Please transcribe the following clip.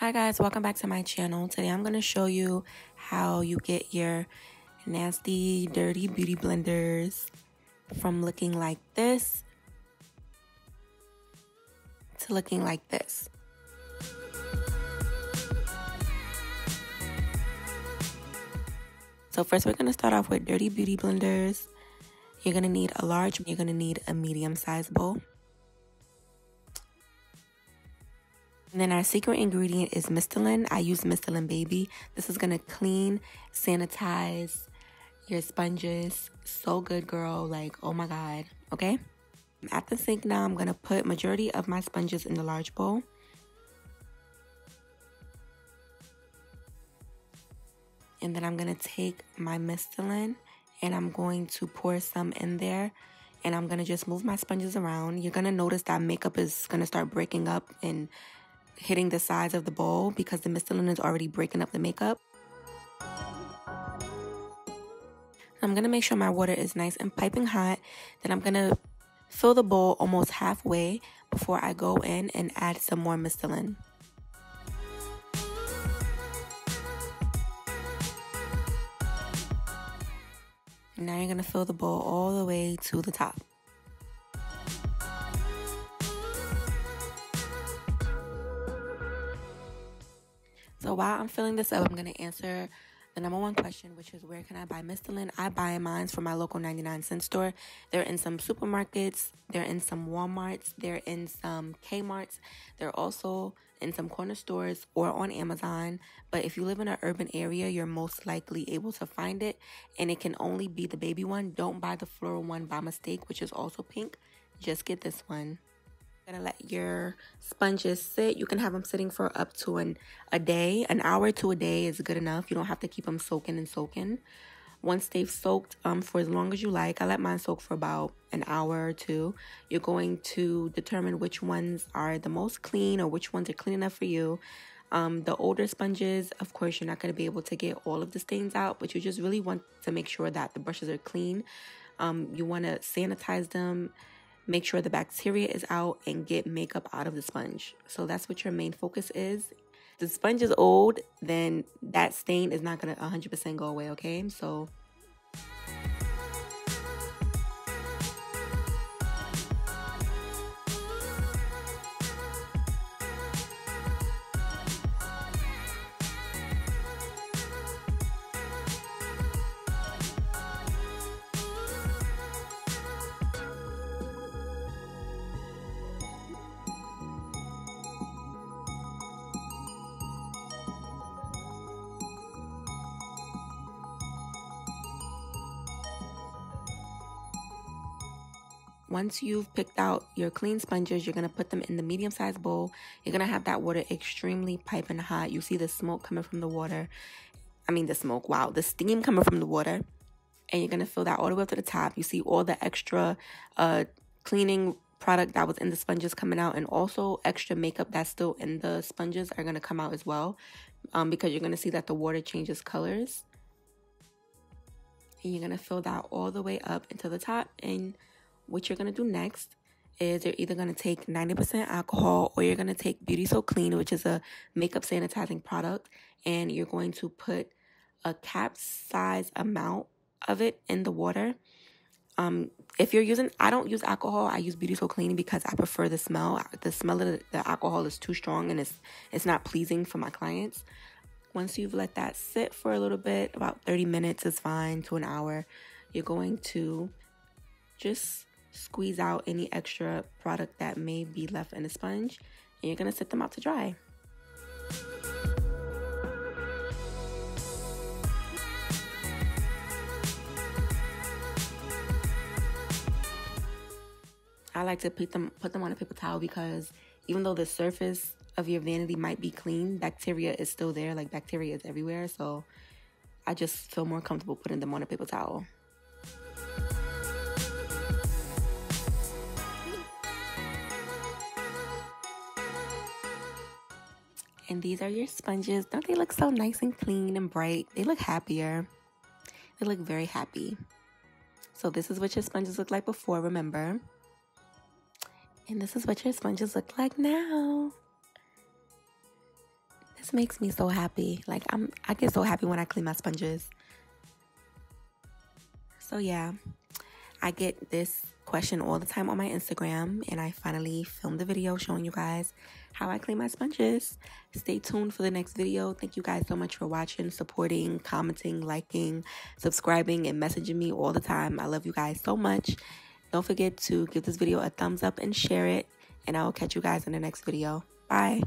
Hi guys, welcome back to my channel. Today I'm going to show you how you get your nasty, dirty beauty blenders from looking like this to looking like this. So first we're going to start off with dirty beauty blenders. You're going to need a large, you're going to need a medium-sized bowl. And then our secret ingredient is Mistolin. I use Mistolin BABY. This is going to clean, sanitize your sponges. So good, girl. Like, oh my God. Okay? At the sink now, I'm going to put majority of my sponges in the large bowl. And then I'm going to take my Mistolin and I'm going to pour some in there. And I'm going to just move my sponges around. You're going to notice that makeup is going to start breaking up and hitting the sides of the bowl because the Mistolin is already breaking up the makeup. I'm going to make sure my water is nice and piping hot. Then I'm going to fill the bowl almost halfway before I go in and add some more Mistolin. Now you're going to fill the bowl all the way to the top. So while I'm filling this up, I'm going to answer the number one question, which is where can I buy Mistolin? I buy mine from my local 99-cent store. They're in some supermarkets. They're in some Walmarts. They're in some Kmarts. They're also in some corner stores or on Amazon. But if you live in an urban area, you're most likely able to find it. And it can only be the baby one. Don't buy the floral one by mistake, which is also pink. Just get this one. You're gonna let your sponges sit. You can have them sitting for up to a day. An hour to a day is good enough. You don't have to keep them soaking and soaking. Once they've soaked for as long as you like, I let mine soak for about an hour or two. You're going to determine which ones are the most clean or which ones are clean enough for you. The older sponges, of course, you're not going to be able to get all of the stains out, but you just really want to make sure that the brushes are clean. You want to sanitize them. Make sure the bacteria is out and get makeup out of the sponge. So that's what your main focus is. If the sponge is old, then that stain is not going to 100% go away, okay? So once you've picked out your clean sponges, you're going to put them in the medium-sized bowl. You're going to have that water extremely piping hot. You see the smoke coming from the water. The steam coming from the water. And you're going to fill that all the way up to the top. You see all the extra cleaning product that was in the sponges coming out. And also extra makeup that's still in the sponges are going to come out as well. Because you're going to see that the water changes colors. And you're going to fill that all the way up into the top. And what you're going to do next is you're either going to take 90% alcohol or you're going to take Beauty So Clean, which is a makeup sanitizing product, and you're going to put a cap size amount of it in the water. If you're using, I don't use alcohol. I use Beauty So Clean because I prefer the smell. The smell of the alcohol is too strong and it's not pleasing for my clients. Once you've let that sit for a little bit, about 30 minutes is fine to an hour, you're going to just squeeze out any extra product that may be left in the sponge, and you're going to set them out to dry. I like to put them on a paper towel because even though the surface of your vanity might be clean, bacteria is still there. Like, bacteria is everywhere, so I just feel more comfortable putting them on a paper towel. And these are your sponges. Don't they look so nice and clean and bright? They look happier. They look very happy. So this is what your sponges look like before, remember? And this is what your sponges look like now. just makes me so happy. Like, I get so happy when I clean my sponges. So yeah, I get this question all the time on my Instagram, and I finally filmed the video showing you guys how I clean my sponges. Stay tuned for the next video. Thank you guys so much for watching, supporting, commenting, liking, subscribing, and messaging me all the time. I love you guys so much. Don't forget to give this video a thumbs up and share it, and I will catch you guys in the next video. Bye.